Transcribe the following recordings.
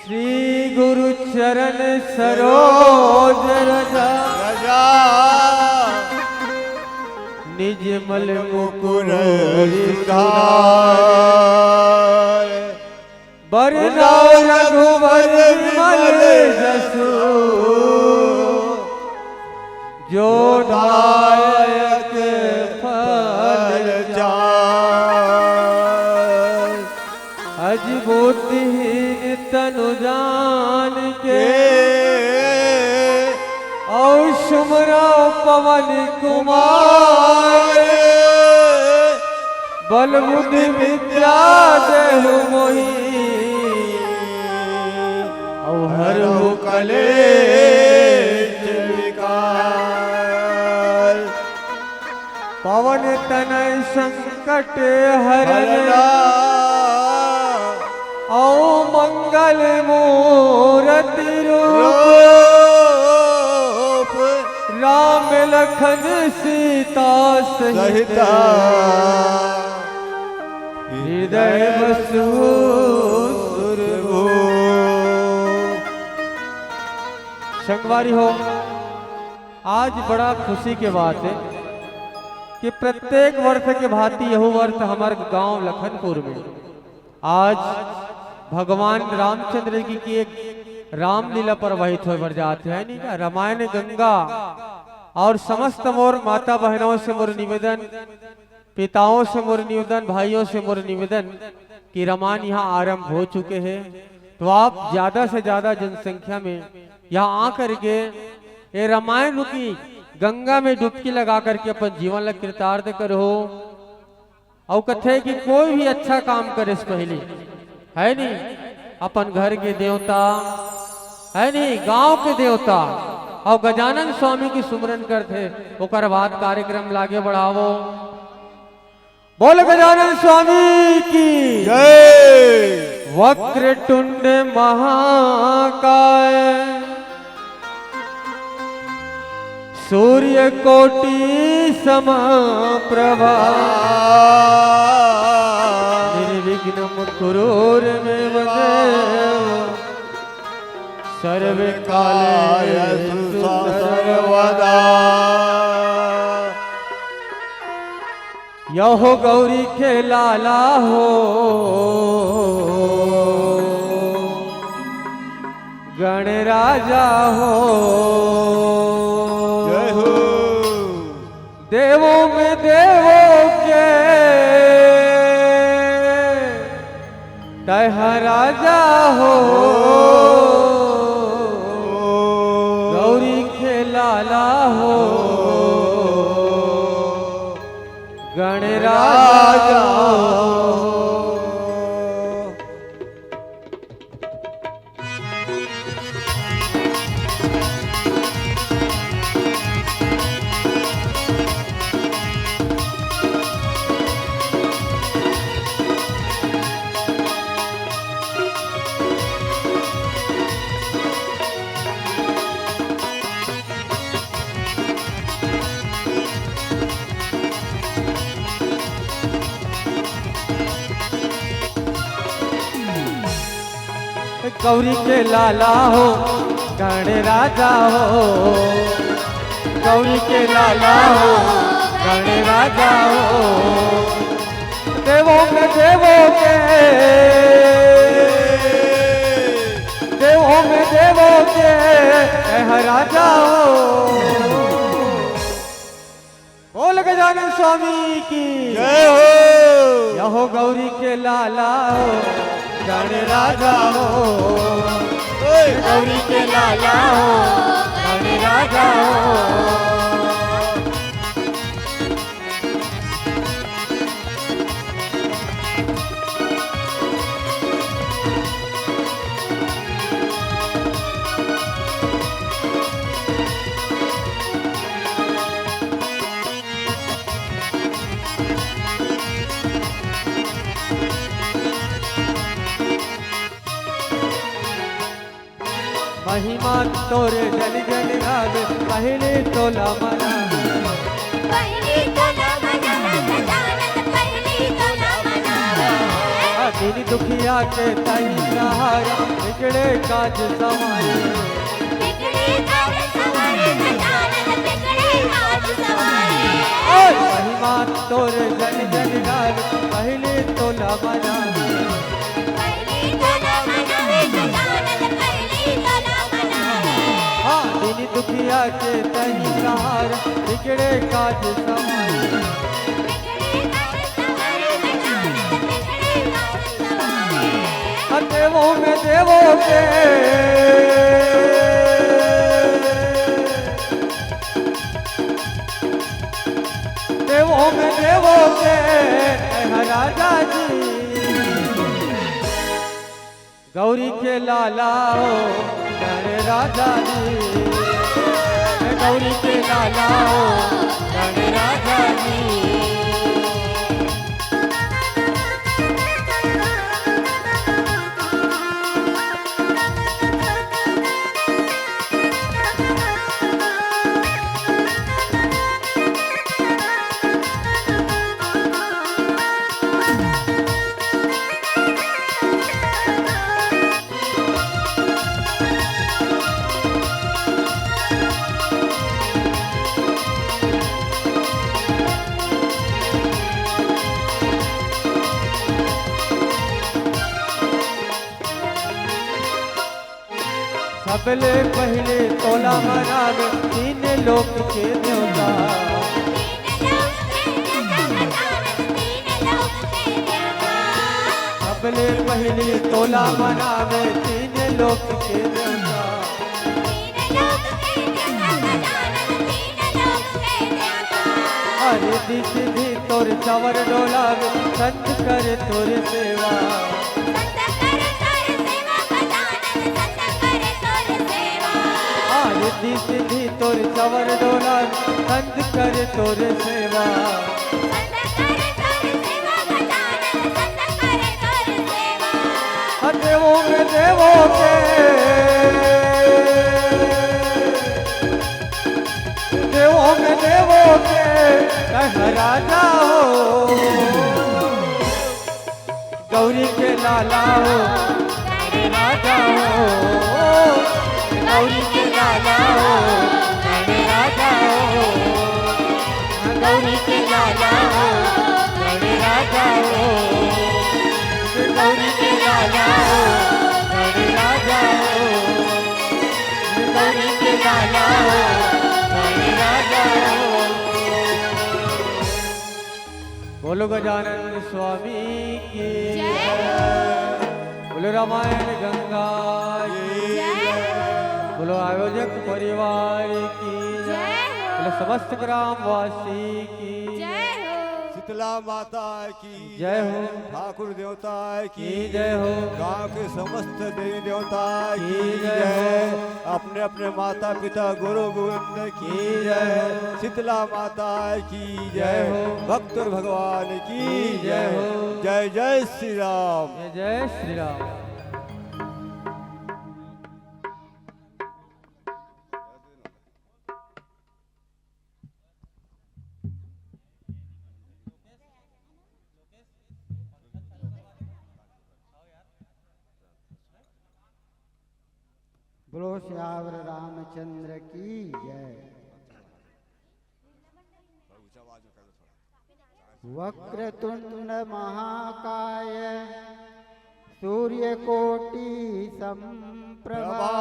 श्री गुरु चरण सरोज रजा निज मल मुकुर बरना रघुवर विमल जसु जो दायक फल चार अजबोतिहीन तनु जान के और सुमरा पवन कुमार बल बुद्धि विद्या देहु मोहि और हर हो कलेश विकार पवन तनय संकट हरना औ मंगल मूर्ति रूप राम लखन सीता सहित हृदय बसु संगवारी हो। आज बड़ा खुशी के बात है कि प्रत्येक वर्ष के भांति यह वर्ष हमारे गांव लखनपुर में आज भगवान रामचंद्र जी की एक रामलीला प्रवाहित हो जाते हैं नहीं क्या रामायण गंगा और समस्त मोर माता बहनों से मोर निवेदन पिताओं से मोर निवेदन भाइयों से मोर निवेदन कि रामायण यहाँ आरंभ हो चुके हैं तो आप ज्यादा से ज्यादा जनसंख्या में यहाँ आकर के ये रामायण रूपी गंगा में डुबकी लगा करके अपन जीवन ला कृतार्थ करो और कथे कि कोई भी अच्छा काम करे से पहले है नहीं अपन घर के देवता है नहीं गांव के देवता और गजानन स्वामी की सुमरन करते ओकर बाद कार्यक्रम लागे बढ़ावो। बोल गजानन स्वामी की जय। वक्रतुंड महाकाय सूर्य कोटि समप्रभा निर्विघ्नं कुरुर्मे देव सर्व कालेषु सर्वदा। यहो गौरी के लाला हो गणराजा हो देवों में देवों के तह राजा हो गौरी के लाला हो गणराजा हो। गौरी के लाला हो गणराजा हो गौरी के लाला हो गणराजा हो देवों में देवों के देवों में देवों के राजा हो। बोल गजानन स्वामी की जय हो। यहो गौरी के लाला हो गणराजा हो गौरी के लाला हो गणराजा हो। महिमा तोरे जल जल गावे पहले तोला मना दीन दुखिया के तई सहारा बिगड़े काज समारे महिमा तोरे जन जन डाल पहले तोला बना हाँ दीन दुखिया के तई सहारा बिगड़े काज समारे देवों में देवों के देवों में देवों के राजा जी गौरी के लाला हो गणे राजा जी गौरी के लाला हो गणे राजा जी सबले पहले तोला मनावे तीन लोक के देवता सबले पहले तोला मनावे तीन लोक के देवता हरे दिशि तोर चवर डोलावे संत करे तोर सेवा रिद्धि सिद्धि तोर चवर डोला संत करे तोर सेवा देवों में देवों के देवों में देवों के राजा हो गौरी के लाला हो राजा हो गौरी के लाला हो गणे राजा हो गौरी के लाला हो गणे राजा हो गौरी के लाला हो गणे राजा हो गौरी के लाला हो गणे राजा हो बोलो गजानन स्वामी की बोलो रामायण गंगा बोलो आयोजक परिवार की बोलो समस्त ग्रामवासी की शीतला माता की जय हो ठाकुर देवता की जय हो गांव के समस्त देवी देवता की जय जय अपने अपने माता पिता गुरु गोविंद की जय शीतला माता की जय हो भक्त भगवान की जय हो जय जय श्री राम जय श्री राम बोलो श्यावर रामचंद्र की जय। वक्रतुंड महाकाय सूर्यकोटि संप्रभा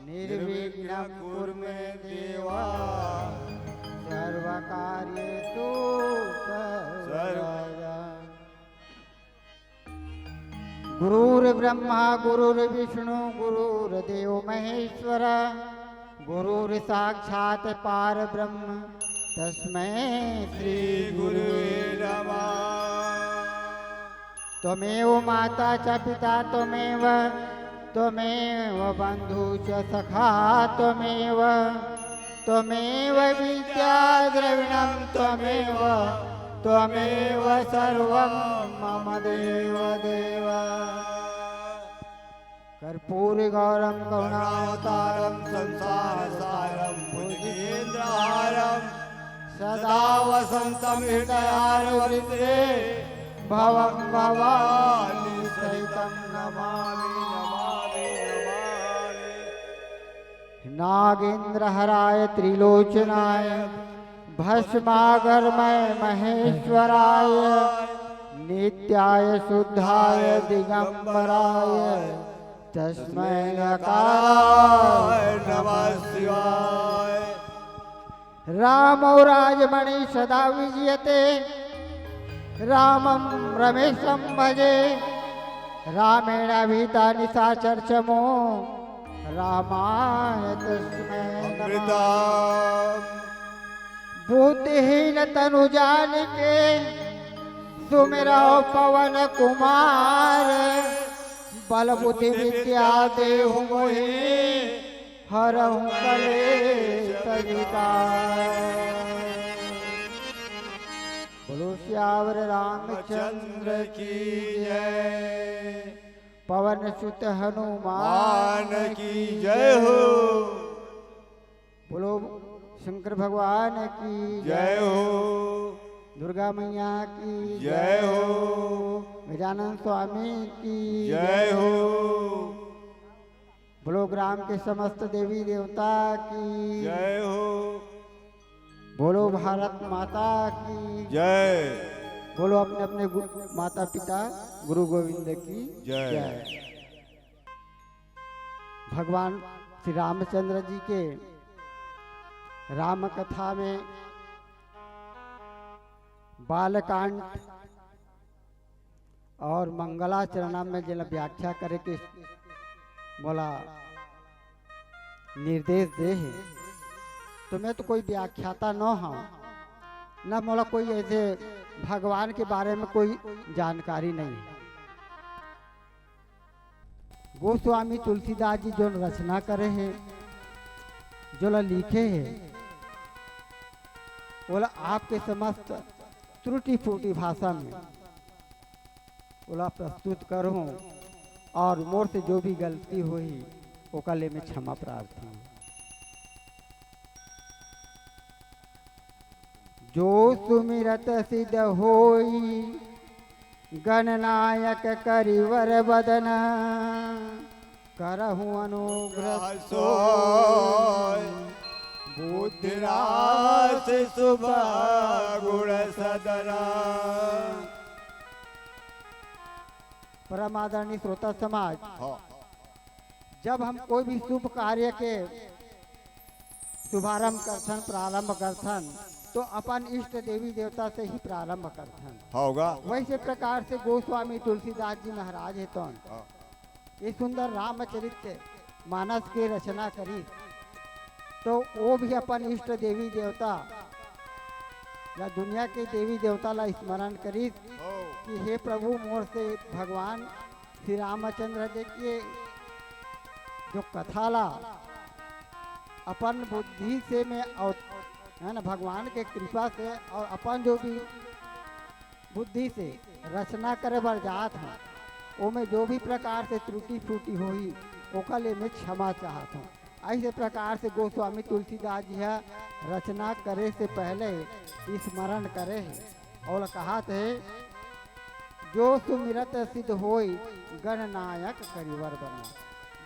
निर्विघ्नं कुरु मे देवा सर्वकार्येषु सर्वदा। गुरुर्ब्रह्मा गुरुर्विष्णु गुरुर्देव महेश्वर गुरुर्साक्षात् परब्रह्म तस्मै श्री गुरुवे नमः। त्वमेव माता च पिता त्वमेव त्वमेव बन्धु च सखा त्वमेव त्वमेव विद्या द्रविणं त्वमेव त्वमेव सर्वं मम देव देव। कर्पूरगौरं करुणावतारं संसारसारं भुजगेन्द्रहारं सदा वसन्तं हृदयारविन्दे भवं भवानी सहितं नमामि नमामि नमामि नागेन्द्रहराय त्रिलोचनाय भस्मागरमय महेश्वराय नित्याय शुद्धाय दिगंबराय तस्मै नकाराय नमः शिवाय रामो राजमणि सदा विजयते रामं रमेशं भजे रामेण भीता निशाचर चमो रामाय तस्मै नमः अमृता बुद्धिहीन तनु जानिके सुमिरो पवन कुमार बल बुद्धि विद्या देहु मोहि हरहु कलेश विकार। बोलो श्यावर रामचंद्र की जय पवन सुत हनुमान मान की जय हो बोलो शंकर भगवान की जय हो दुर्गा मैया की जय हो गजानन स्वामी की जय हो बोलो ग्राम के समस्त देवी देवता की जय हो बोलो भारत माता की जय बोलो अपने अपने माता पिता गुरु गोविंद की जय। भगवान श्री रामचंद्र जी के राम कथा में बालकांड और मंगलाचरण में जिन व्याख्या करे के बोला निर्देश दे है तो मैं तो कोई व्याख्याता न हूँ न मोला कोई ऐसे भगवान के बारे में कोई जानकारी नहीं है। गोस्वामी तुलसीदास जी जो रचना करे हैं जो लिखे हैं बोला आपके समस्त त्रुटि फूटी भाषा में बोला प्रस्तुत करूं और मोर से जो भी गलती हुई ओकले में क्षमा प्रार्थना। जो सुमिरत सिद्ध होई गणनायक करिवर बदन करहु अनुग्रह सोय बुद्धिरास सुबह गुण सदना। परम आदरणीय श्रोता समाज हाँ जब हम कोई भी शुभ कार्य के शुभारंभ करथन प्रारंभ करथन तो अपन इष्ट देवी देवता से ही प्रारंभ करथन। होगा वैसे प्रकार से गोस्वामी तुलसीदास जी महाराज है तो हाँ। ये सुंदर रामचरित्र मानस के रचना करी तो वो भी अपन इष्ट देवी देवता या दुनिया के देवी देवता ला स्मरण करी कि हे प्रभु मोर से भगवान श्री रामचंद्र जी के जो कथा ला अपन बुद्धि से में और है ना भगवान के कृपा से और अपन जो भी बुद्धि से रचना करे बर जात हूँ वो में जो भी प्रकार से त्रुटि फूटी हुई ओकले में क्षमा चाहत हूँ। ऐसे प्रकार से गोस्वामी तुलसीदास जी रचना करे से पहले स्मरण करे है और कहा थे जो सुमिरत सिद्ध होई गणनायक करिवर बना।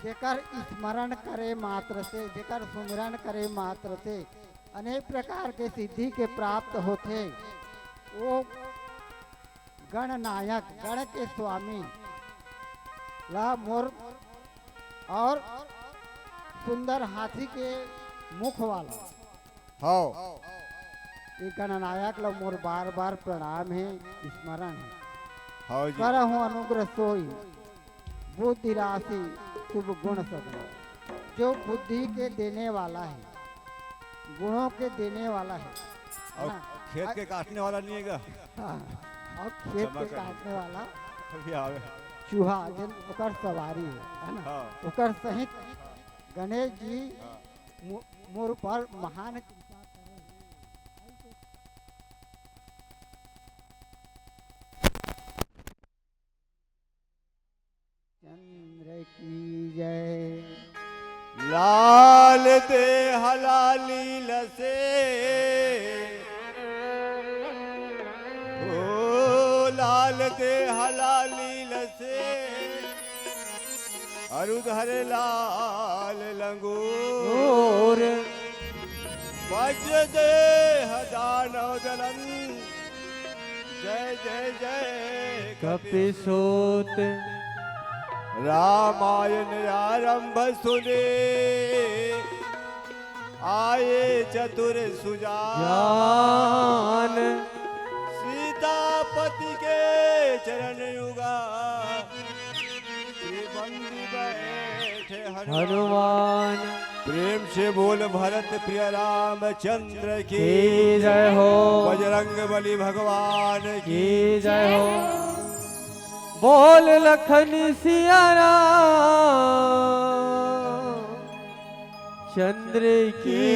जेकर स्मरण करे मात्र से जेकर सुमिरन करे मात्र से अनेक प्रकार के सिद्धि के प्राप्त होते वो गणनायक गण के स्वामी ला मोर और सुंदर हाथी के मुख वाला हाँ ये गणनायक ला मोर बार बार प्रणाम है स्मरण है। हाँ जी करहु अनुग्रह सोई बुद्धि राशि शुभ गुण सब जो बुद्धि के देने वाला है गुणों के देने वाला है और ना? खेत के काटने वाला नहीं है क्या? हाँ, और खेत क्षमा के करें। काटने वाला अभी आवे चूहा जन ओकर सवारी है ना हाँ ओकर सहित गणेश जी हाँ। मोर पर महान चंद्र की जय लाल दे हलाली लसे ओ लाल से अरुधर लाल लंगूर वज्र दे दानव दलन जय जय जय कपिसूत रामायण आरंभ सुने आए चतुर सुजान जान सीतापति के चरण युगा बंदी बैठे हनुमान प्रेम से बोल भरत प्रिय रामचंद्र की की जय हो, बजरंग बली भगवान की की जय हो। बोल लखन सिया राम चंद्र की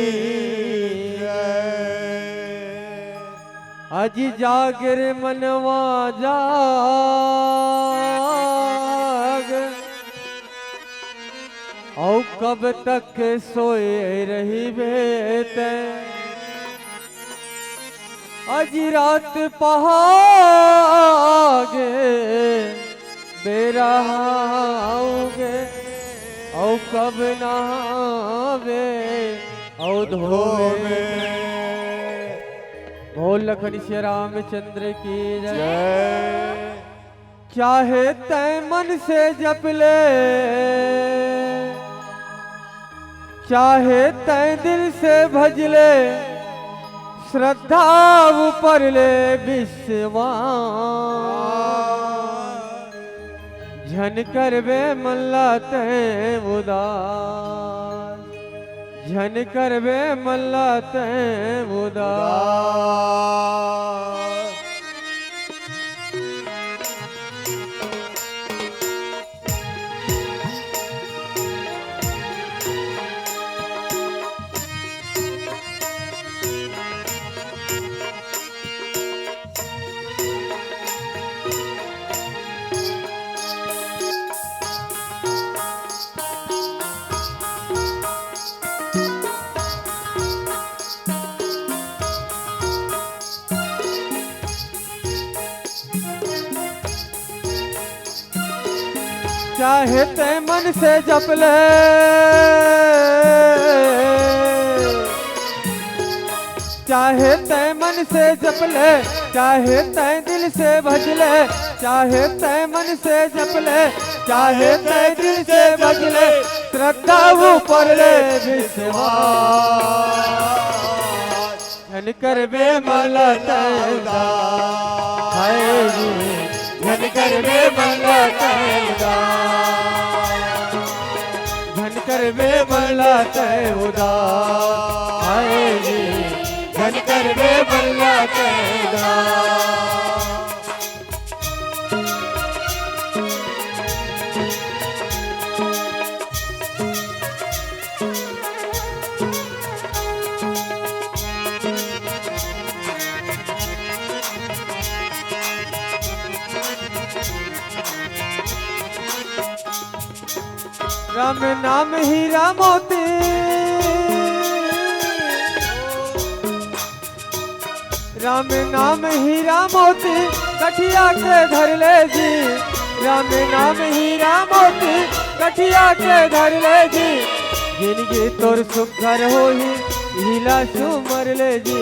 अज जागर मनवा जाग औ कब तक सोए रही बेत अज रात पहागे बेरा आओगे औ कब नहावे औ धोवे। बोल लखन श्री रामचंद्र की जय। जय चाहे तय मन से जप ले चाहे तय दिल से भज ले श्रद्धा ऊपर ले विश्वास झन करबे मल्ला तय उदास झन करबे मल्ला तय उदास। चाहे ते मन से जप ले चाहे ते मन से जप ले चाहे ते दिल से भज ले चाहे ते मन से जप ले चाहे ते दिल से भज ले श्रद्धा ऊपर ले विश्वास झन करबे मल्ला तय उदास हाय जी झन करबे मल्ला तय उदास झन करबे मल्ला तय उदास हाय जी झन करबे मल्ला तय उदास। राम नाम हीरा मोती राम नाम हीरा मोती कठिया के धर ले जी राम नाम हीरा मोती कठिया के धर ले जी जिंदगी तोर सुखर होई हीला सुमर ले जी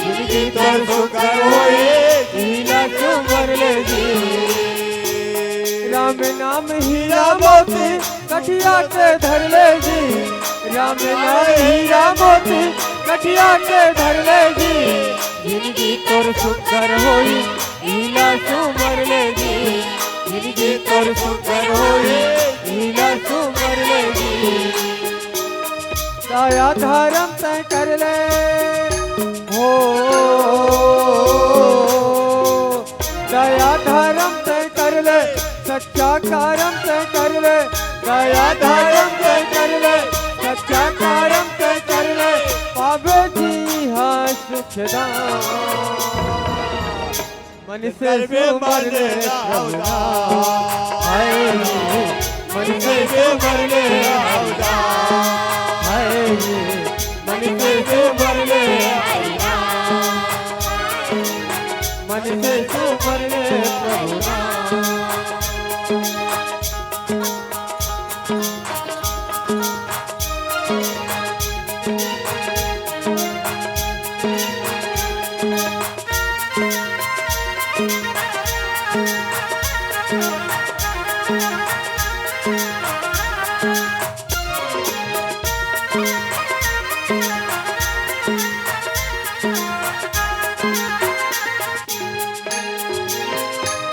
जिंदगी तोर सुखर होई हीला सुमर ले जी राम नाम हीरा मोती कठिया के धर ले जी राम नाम हीरा मोती कठिया के धर ले जी जिंदगी तोर सुखर होई हीला सुमर ले जी जिंदगी तोर सुखर होई हीला सुमर ले जी। दया धर्म तय कर ले हो दया धर्म तय कर ले सच्चा कर्म तय कर ले दया धर्म तय कर ले सच्चा कर्म तय कर ले पावे जी हाँ सुखदान मन से सुमर ले हाय मन से सुमर ले हाय मन से सुमर ले मन से सुमर ले प्रभु नाम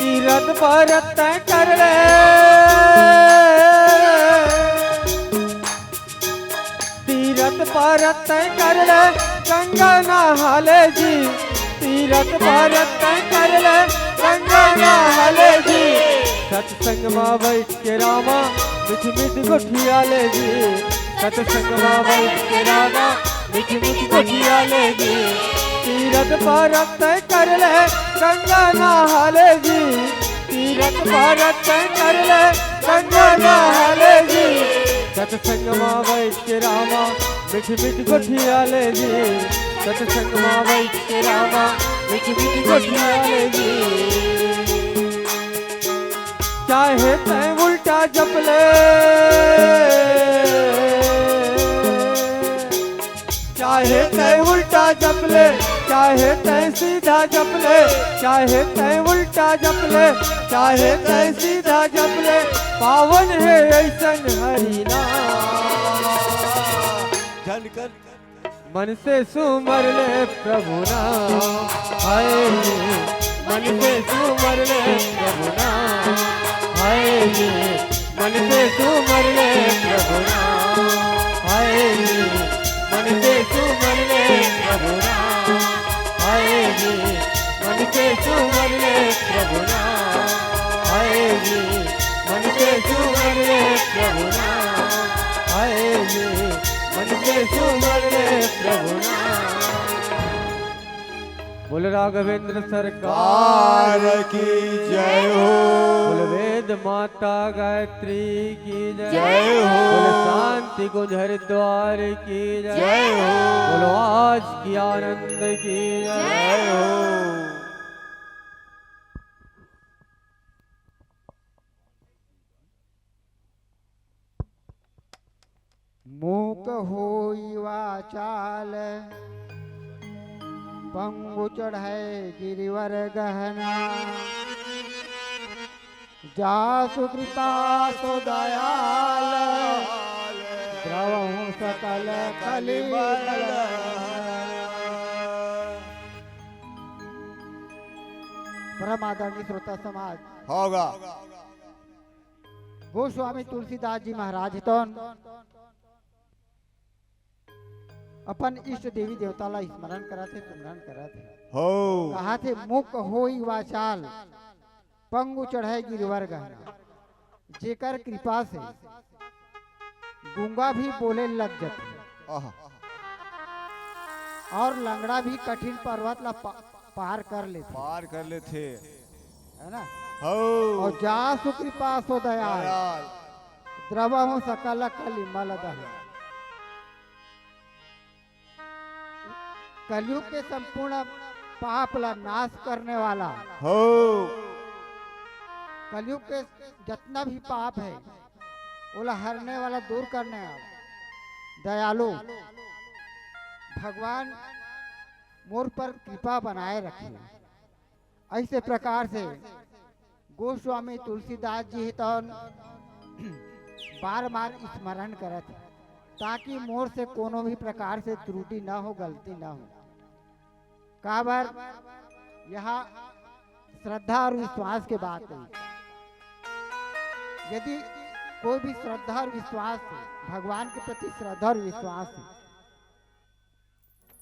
तीरथ भरत कर ले तीरथ भरत कर ले गंगा नहाले जी तीरथ भरत कर ले गंगा नहाले जी सत्संग माँ बैठ के रामा मिठ मिठ गोठिया ले जी सत्संग माँ बैठ के रामा मिठ मिठ गोठिया ले जी तीरथ भरत कर ले गंगा नहाले जी तीरथ भरत कर ले गंगा नहाले जी सत्संग माँ बैठ के रामा मिठ मिठ गोठिया ले जी सत्संग माँ बैठ के रामा मिठ मिठ गोठिया ले जी चाहे तय उल्टा जप ले चाहे तय उल्टा जप ले चाहे तय सीधा जप ले चाहे तय उल्टा जप ले चाहे तय सीधा जप ले पावन है ऐसन हरि नाम जनकर मन से सुमर ले प्रभु नाम हाय रे मन से सुमर ले प्रभु नाम हाय रे मन से सुमर ले प्रभु नाम हाय रे मन से सुमर ले प्रभु नाम हाय रे मन से सुमर ले प्रभु नाम हाय रे मन से सुमर ले प्रभु नाम हाय रे मन से सुमर ले प्रभु नाम बोल राघवेंद्र सरकार की जय हो बोल वेद माता गायत्री की जय जय हो। बोल शांति कुंज हरिद्वार की जय जय हो। बोलो आज की आनंद की जय जय हो मूक होई वाचाल पंगु चढ़ाए गिरिवर गहना जासु कृपा सो दयाल द्रवहु सकल कलिमल परम आदरणीय श्रोता समाज होगा गोस्वामी तुलसीदास जी महाराज तोन अपन इष्ट देवी देवता ला स्मरण कराते सिमरन कराते हो कहा थे मुख होई वाचाल पंगु चढ़ाए गिरवर गहना जेकर कृपा से गूंगा भी बोले लग जाते आहा, और लंगड़ा भी कठिन पर्वत ला पार कर लेते पार कर ले थे है ना हो और जासु कृपा सो दयाल दयाल द्रवहु सकल कलिमल दहन कलयुग के संपूर्ण पाप ला नाश करने वाला हो कलयुग के जितना भी पाप है वो हरने वाला दूर करने वाला दयालु भगवान मोर पर कृपा बनाए रखे ऐसे प्रकार से गोस्वामी तुलसीदास जी तो बार बार स्मरण करत ताकि मोर से कोनो भी प्रकार से त्रुटि न हो गलती न हो काबर यहाँ श्रद्धा और विश्वास के बात है यदि कोई भी श्रद्धा और विश्वास है भगवान के प्रति श्रद्धा और विश्वास है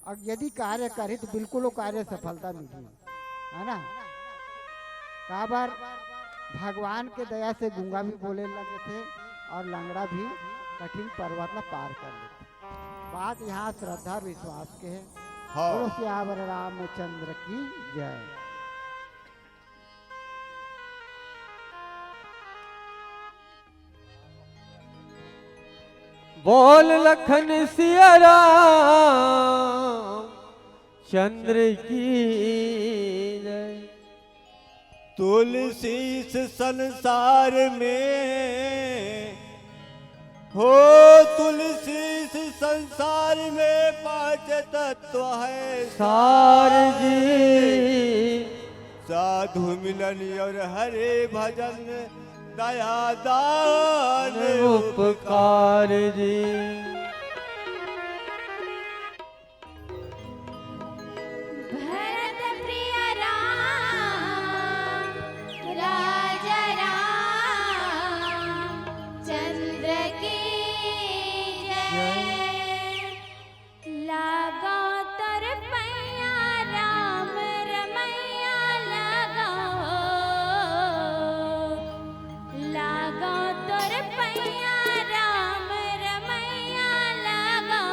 और यदि कार्य करे तो बिल्कुल वो कार्य सफलता मिली है ना काबर भगवान के दया से गूंगा भी बोले लगे थे और लंगड़ा भी कठिन पर्वत में पार कर लेते बात यहाँ श्रद्धा और विश्वास के है हाँ बोलो सियावर रामचंद्र की जय बोल लखन सिया राम चंद्र की जय तुलसी इस संसार में हो तुलसी इस संसार में पांच तत्व है सार जी साधु मिलन और हरे भजन दया दान उपकार जी। भरत प्रिय राम राजा राम चंद्र की जय। लागो तर पैया राम रमैया लागो तर पैया राम रमैया लागो।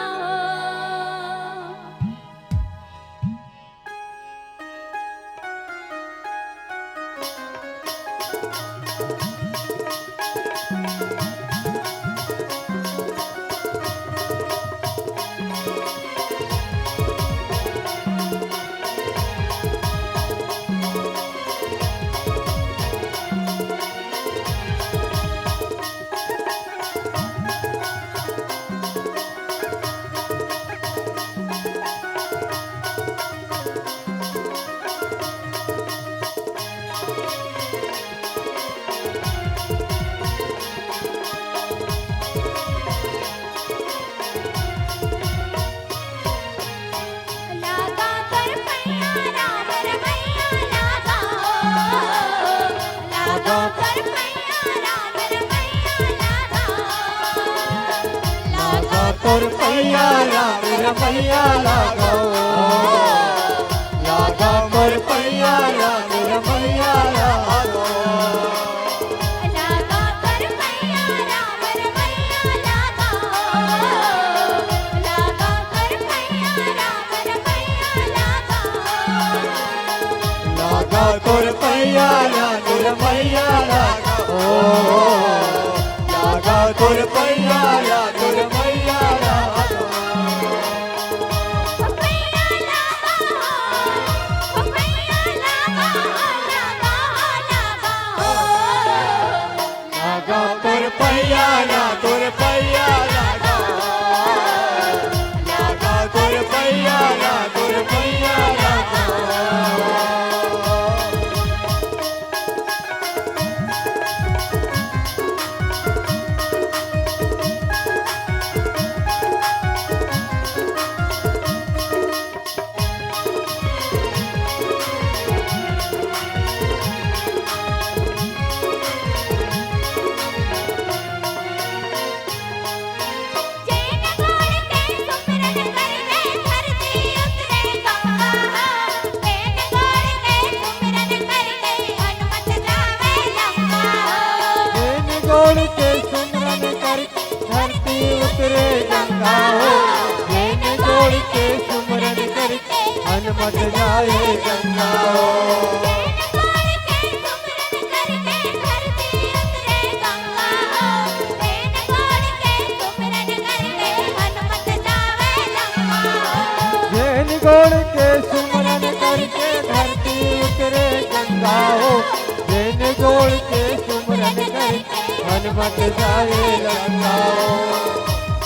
लागा तर पैया राम रमैया लागा। लागा तर पैया राम रमैया लागा। लागा तोर पैया राम रमैया लागो। लागा तोर पैया राम रमैया लागो। लागा तर पैया राम रमैया लागा। लागा तर पैया राम रमैया लागा। लागा तोर पैया राम रमैया लागो। लागा तोर पैया राम रमैया लागो। पैया लागा पैया लागा लागा लागा। लागा तोर पैया राम तोर पैया लागो। लागा तोर पैया राम तोर पैया लागो। जैन गोड़ के सुमिरन करके धरती उतरे गंगा। जैन गोड़ के सुमिरन करके हनुमत जावे लंका। जैन गोड़ के सुमरन कर धरती उतरे गंगा हो। जैन गोड़ के सुमरन कर हनुमत जाए गंगा हो। जैन गोड़ के सुमिरन करके धरती उतरे गंगा। जैन गोड़ के सुमिरन करके हनुमत जावे लंका। जैन गोड़ के सुमरन करके धरती उतरे गंगा हो। जैन गोड़ के सुमरन कर हनुमत जाए गंगा हो।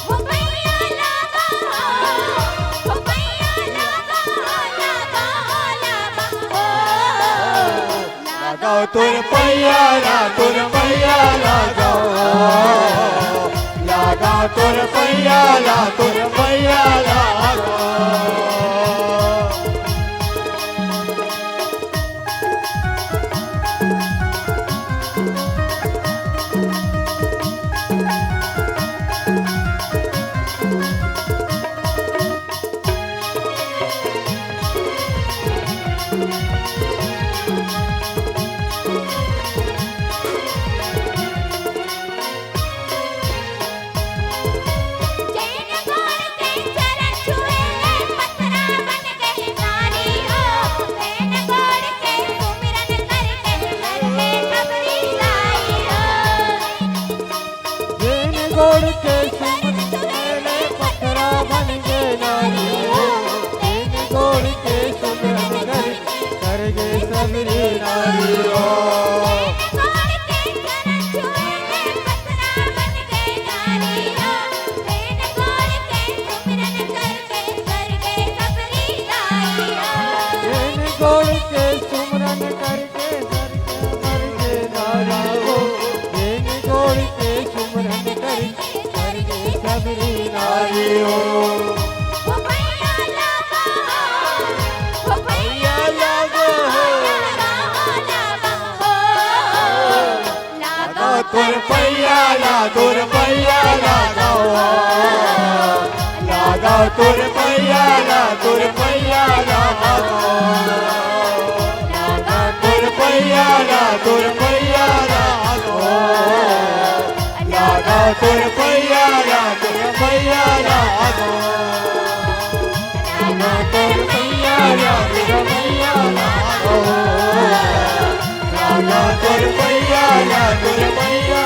ओ पैया लागा ओ पैया लागा लागा लागा। लागा तोर पैया राम तोर पैया लागो। लागा तोर पैया राम तोर पैया लागो। जैन गोड़ के चरण छुए पत्थरा बन गई नारी हो। जैन गोड़ के सुमिरन करके घर में खबरी लाई हो। जैन गोड़ के सुमरन पत्थरा बन गए नारी हो। जैन गोड़ के सुमरन कर गे सबरी नारी हो। जैन गोड़ के चरण छुए पत्थरा बन गई नारी हो। जैन गोड़ के सुमिरन करके घर में खबरी लाई हो। जैन गोड़ के सुमरन तुर पैया तुर पैया लगाओ तुर पैया तुर पैया लगाओ तुर पैया तुर पैया लगाओ तुर पैया तुर पैया लगाओ तुर पैया तुर पैया लगाओ तुर पैया तुर पैया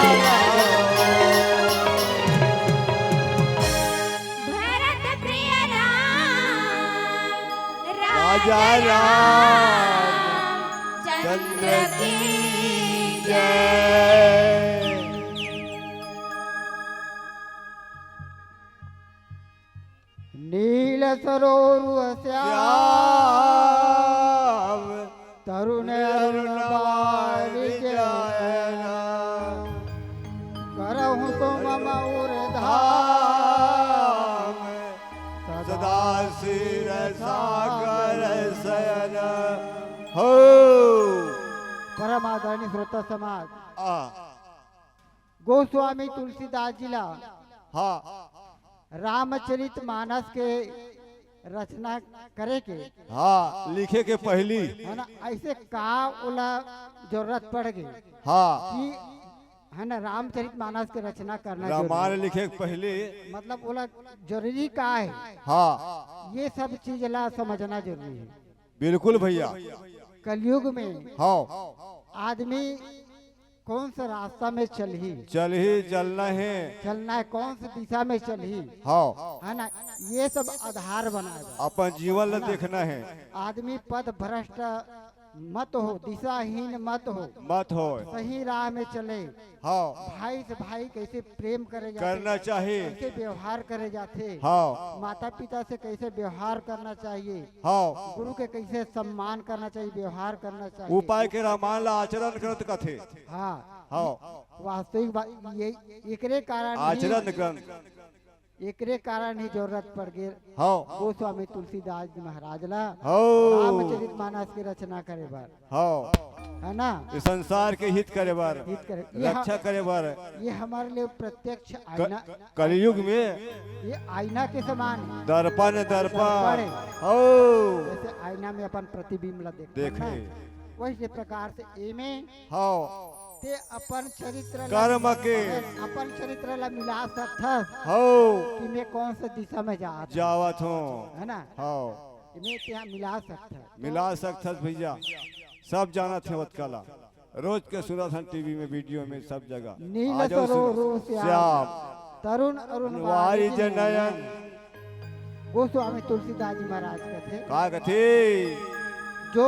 भरत प्रिय राम राजा राम चंद्र की जय। नील सरोवर श्याम श्याम तरुण अरुण बारिश जायना करहु तो मम उर्धाम धाम सदा सिर सागर शयन हो। परम आदरणीय श्रोता समाज आ गोस्वामी तुलसीदास जिला हाँ रामचरित मानस के रचना करे के हाँ लिखे के पहली है ना, ऐसे का उला जरूरत पड़ गई हाँ कि है ना रामचरित मानस के रचना करना रामायण जरूरी। लिखे के पहले मतलब उला जरूरी का है, हाँ ये सब चीज ला समझना जरूरी है। बिल्कुल भैया कलयुग में हाँ आदमी कौन सा रास्ता में चल चलना है चलना है, कौन सी दिशा में चल हाँ है ना, ये सब आधार बनाएगा। अपन जीवन ला देखना है आदमी पद भ्रष्ट मत हो, दिशाहीन मत हो, सही राह में चले। हाँ भाई से भाई कैसे प्रेम करे जाते, करना चाहिए कैसे व्यवहार करे जाते, हाँ माता पिता से कैसे व्यवहार करना चाहिए, हाँ गुरु के कैसे सम्मान करना चाहिए, व्यवहार करना चाहिए। उपाय के रामायण ला आचरण करत कथे हाँ हाँ वास्तविक बात ये एकरे कारण आचरण ग्रंथ एकरे कारण ही जरूरत पड़ गई हाँ गोस्वामी तुलसीदास जी महाराज ला हाँ रामचरित मानस की रचना करे बार, हाँ है ना, इस संसार के हित करे बार हित करे। रक्षा करे बार ये हमारे लिए प्रत्यक्ष आईना, कलयुग में ये आईना के समान है। दर्पण दर्पण हो जैसे आईना में अपन प्रतिबिंब ला देखे वैसे प्रकार से एमे हाँ ते अपन चरित्र ला- कर्म के अपन चरित्र ला मिला सकथस हो कि मैं कौन सा दिशा में जा जावत हो है ना, हाँ मैं ત્યાં मिला सकथस। मिला सकता भैया सब जाना थे वत कला रोज के सुना था टीवी में वीडियो में सब जगह नील आ जाओ सरोवर सुनो। श्याम श्याम तरुण अरुण वारी जनयन गोस्वामी तुलसीदास जी महाराज के थे का कथे जो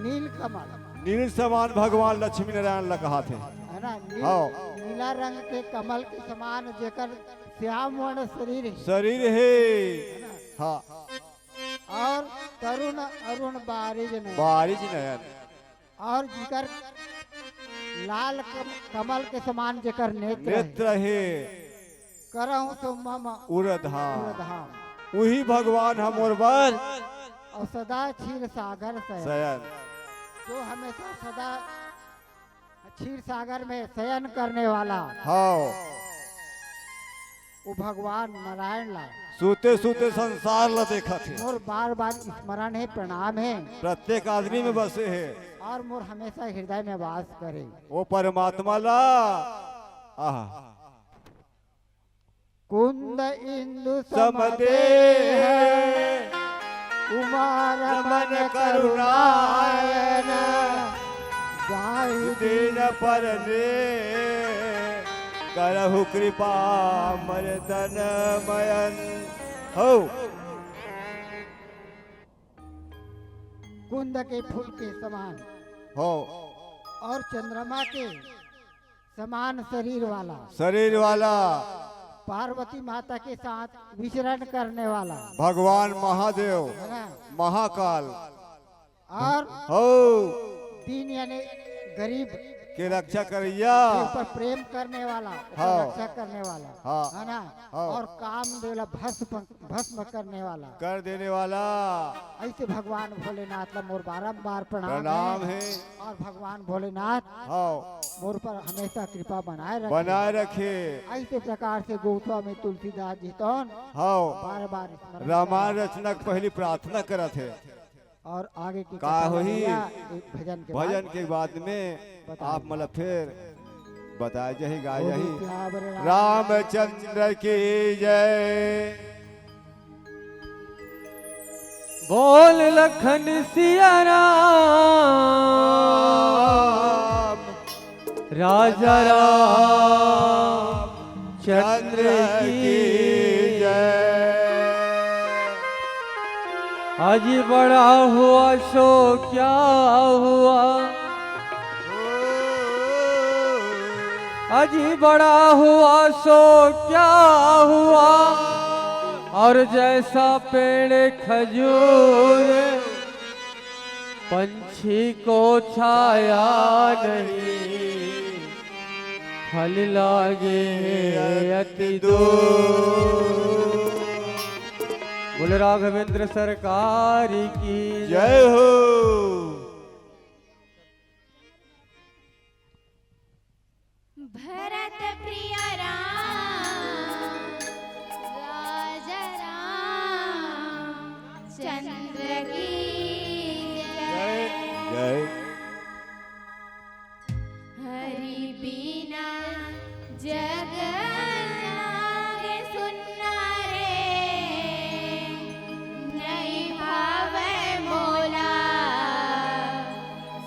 नील कमल नील समान भगवान लक्ष्मी नारायण ला कहा थे है ना, हाँ। नीला रंग के कमल के समान जेकर श्याम वर्ण शरीर है शरीर है हाँ और तरुण अरुण बारिज ने बारिश नयन और जिकर लाल कमल के समान जेकर नेत्र है। नेत्र है करहु तो मम उरधाम उर्धाम वही भगवान हम और बर और सदा क्षीर सागर से शयन जो हमेशा सदा क्षीर सागर में शयन करने वाला हाँ वो भगवान नारायण ला सूते सूते संसार ला देखा थे मोर बार बार स्मरण है, प्रणाम है प्रत्येक आदमी में बसे है और मोर हमेशा हृदय में वास करे। वो परमात्मा ला आहा कुंद इंदु समदे है उमा रमन रमन करुणायन जाहि दीन पर ने करहु कृपा मर्दन मयन हो कुंद के फूल के समान हो और चंद्रमा के समान शरीर वाला शरीर वाला पार्वती माता के साथ विचरण करने वाला भगवान महादेव है ना, महाकाल और हो दीन यानी गरीब के रक्षा करिया। इस पर प्रेम करने वाला, उसका हाँ। रक्षा करने वाला, हाँ। है ना। हाँ। और काम देला भस्म करने वाला। कर देने वाला। ऐसे भगवान भोलेनाथ का मोर बारंबार प्रणाम है। और भगवान भोलेनाथ हाँ मोर पर हमेशा कृपा बनाए रखे। बनाए रखे। ऐसे प्रकार से गोस्वा में तुलसीदास जी तो हाँ बार बार स्मरण रामायण करा। रचना के पहली प्रार्थना करत है। और आगे की का कथा होही? भैया एक भजन के बाद भजन के बाद में बताइए। आप मतलब फिर बताए जही गाय बोली जही। सियावर रामचंद्र की जय। बोल लखन सिया राम, राजा राम चंद्र की जय। आज बड़ा हुआ सो क्या हुआ, आज बड़ा हुआ सो क्या हुआ, और जैसा पेड़ खजूर पंछी को छाया नहीं, फल लागे अति दूर। बोल राघवेंद्र सरकार की जय हो। भरत प्रिय राम, राजा राम चंद्र की जय। जय। हरि बिना जग लागे सुनना रे, नहीं भावे मोला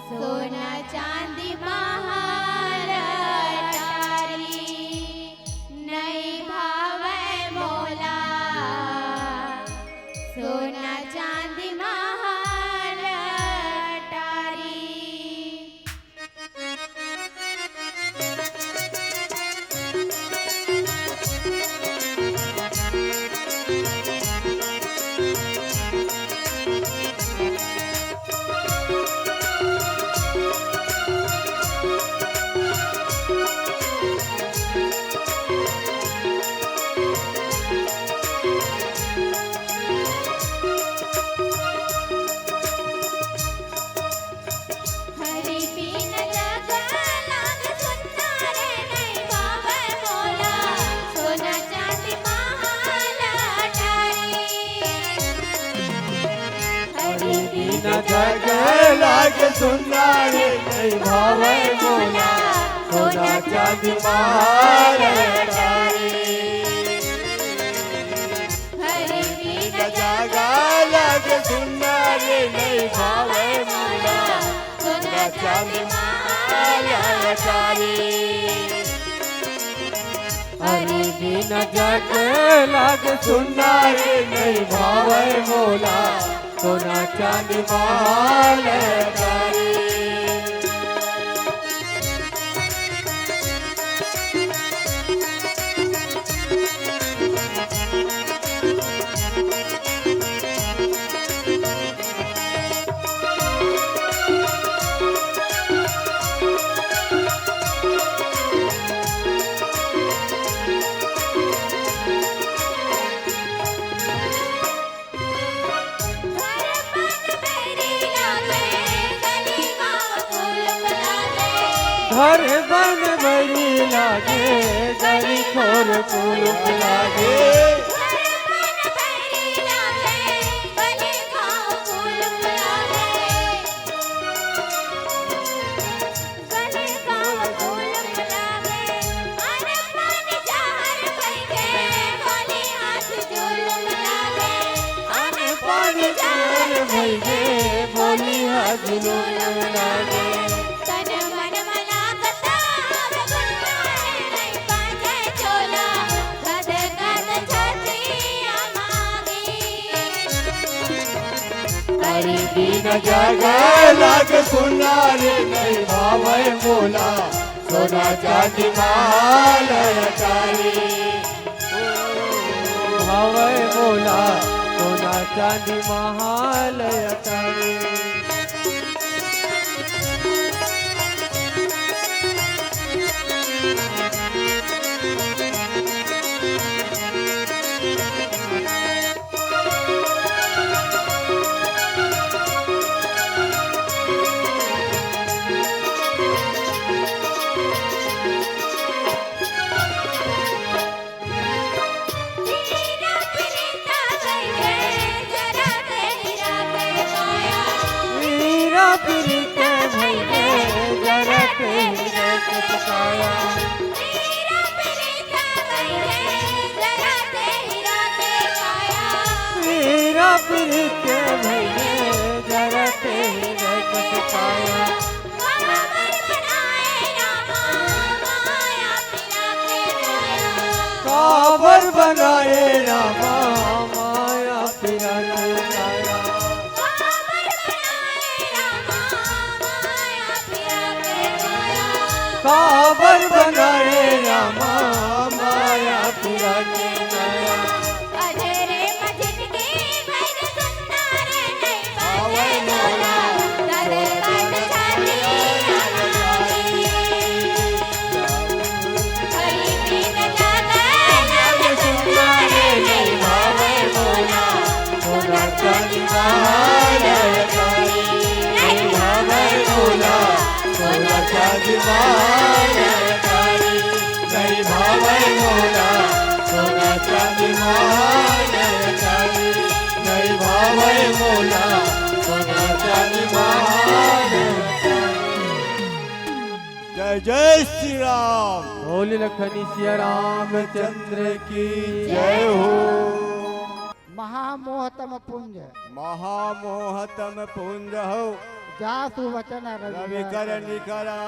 सोना चांदी महार अटारी, नहीं भावे मोला सोना चांदी महार अटारी। हरि बिन जग लाग सुनना रे, नहीं भावे मोला सोना चांदी महाल अटारी। हरि बिन जग लागे सुनना रे, नहीं भावे मोला सोना चांदी महाल अटारी। हरि बिन जग लागे सुनना रे, नहीं भावे मोला सोना चांदी महाल अटारी। हरि बिन जग लाग सुनना रे, नहीं भावे मोला सोना चांदी माल अटारी। घर बन बड़ी लागे, गली घर खोर बन बड़ी लागे, गली खोर पुलक लागे। भैगे बोली हजुर लागे। तन मन मला कतार गुंडारे नहीं पाजे चोला, गद गद छतिया मागी। हरि बिन जग लाग सुनना रे, नहीं भावे मोला सोना चांदी माल अटारी। भावे मोला सोना चांदी महाल अटारी। जगत काया हीरा प्रीत भइले जरत ही जगत काया काबर बनाए रामा माया पिया के काया काबर बनाए रामा माया पिया के काया जय जय श्री राम। बोल लखनी सिया रामचंद्र की जय हो। महामोहतम पुंज महामोहतम पुंज हो जासु वचन रवि कर निकरा।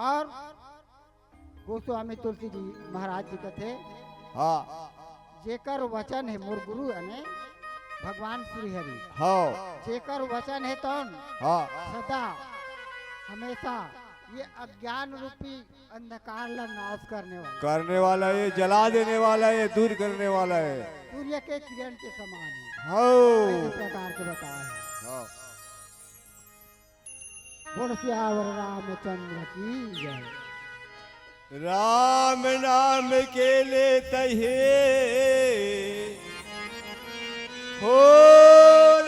और गोस्वामी तुलसी जी महाराज जी कथे हाँ जेकर वचन है मोर गुरु अने भगवान श्री हरि हाँ जेकर वचन है तौन हाँ सदा हमेशा ये अज्ञान रूपी अंधकार ला नाश करने वाला है, जला देने वाला है, दूर करने वाला है। सूर्य के किरण के समान है। हाँ इस प्रकार के बताया है। हाँ। बोल सियावर रामचंद्र की जय। राम नाम के लेते ही हो,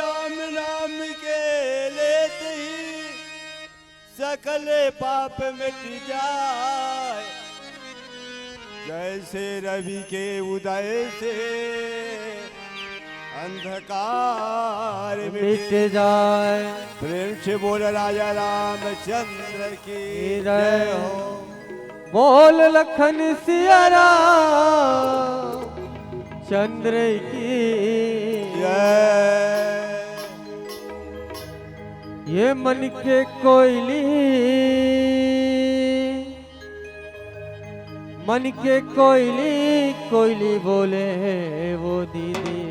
राम नाम के लेते ही सकल पाप मिट जाए। जैसे रवि के उदय से अंधकार मिट जाए। प्रेम से बोल राजा रामचंद्र की जय हो। बोल लखन सिया राम चंद्र की जय। ये मन के कोयली, मन के कोयली कोयली बोले वो दीदी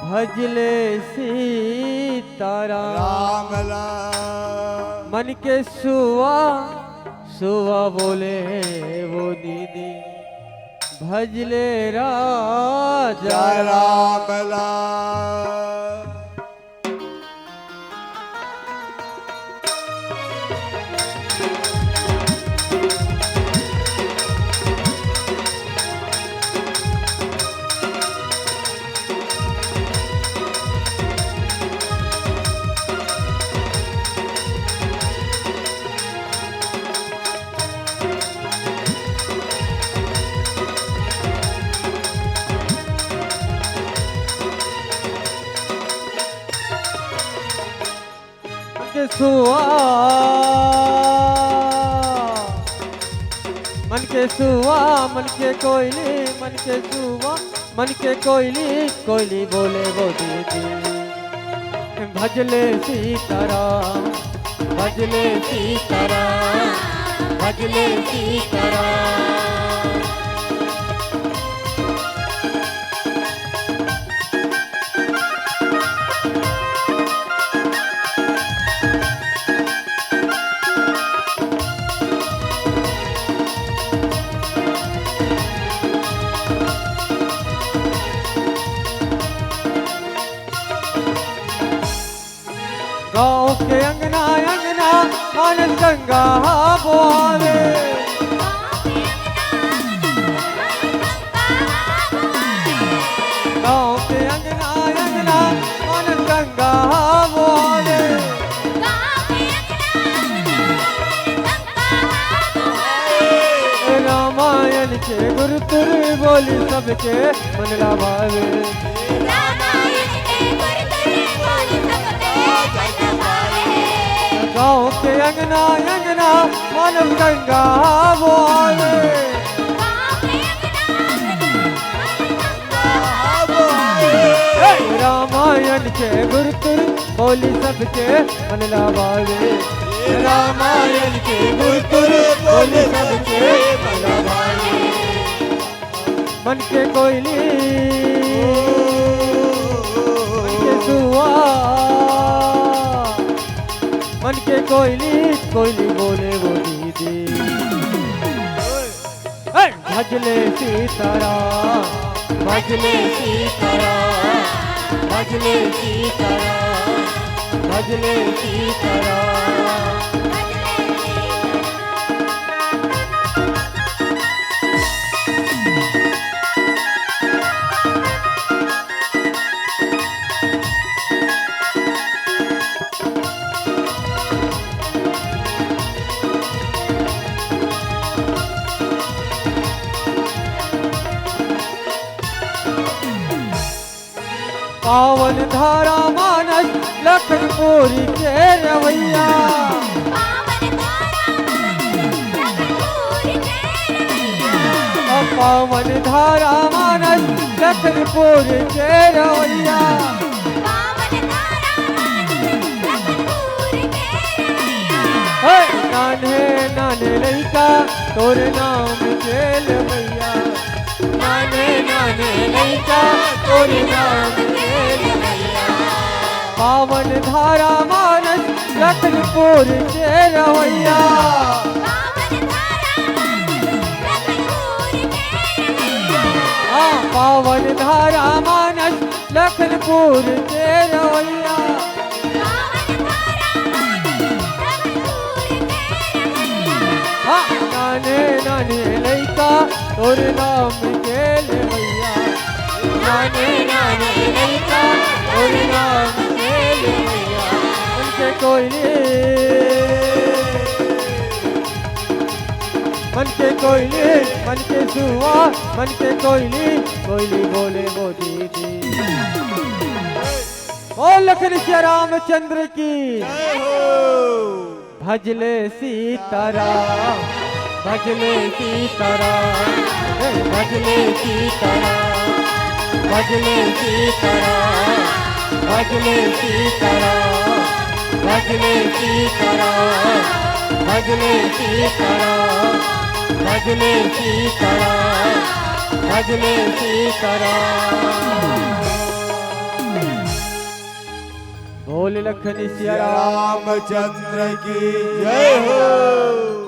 भजले सीताराम। राम राम मन के सुआ सुआ बोले वो दीदी भजले राजा जय राम राम। के सुआ मन के सुआ मन के कोयली मन के सुआ मन के कोयली कोयली बोले वो दीदी भजले सीताराम भजले सीताराम भजले सीताराम। गाँव के अंगना अंगना मानस गंगा बोआवे। गाँव के अंगना अंगना मानस गंगा बोआवे। रामायण के गुरुतुर बोली सबके मन लाभावे। गाँव के अंगना अंगना मानव गंगा वो आवे रामायण के गुरुतुर बोली सबके मन लावावे रामायण के गुरुतुर बोली सबके मन लावावे मन के कोयली मन के सुआ मन के कोयली कोयली बोले वो दीदी भजले सीताराम भजले सीताराम भजले सीताराम भजले सीताराम पावन धारा मानस लखनपुरी के रवैया पावन धारा मानस लखनपुर के रवैया नाने नाने लइका तोर नाम के लवैया नाने नाने लइका तोर नाम पावन धारा मानस लखनपुर के रवैया पावन धारा मानस लखनपुर के रवैया नाने नाने लइका तोर नाम के लवैया नाने नाने लइका तोर नाम मन के कोयली मन के सुआ मन के कोयली कोयली बोले वो दीदी ओ लखन श्री रामचंद्र की भजले सीताराम भजले सीताराम भजले सीताराम भजले सीताराम भजले सीताराम भजले सीताराम भजले सीताराम भजले सीताराम भजले सीताराम बोल लखन श्री रामचंद्र की जय हो।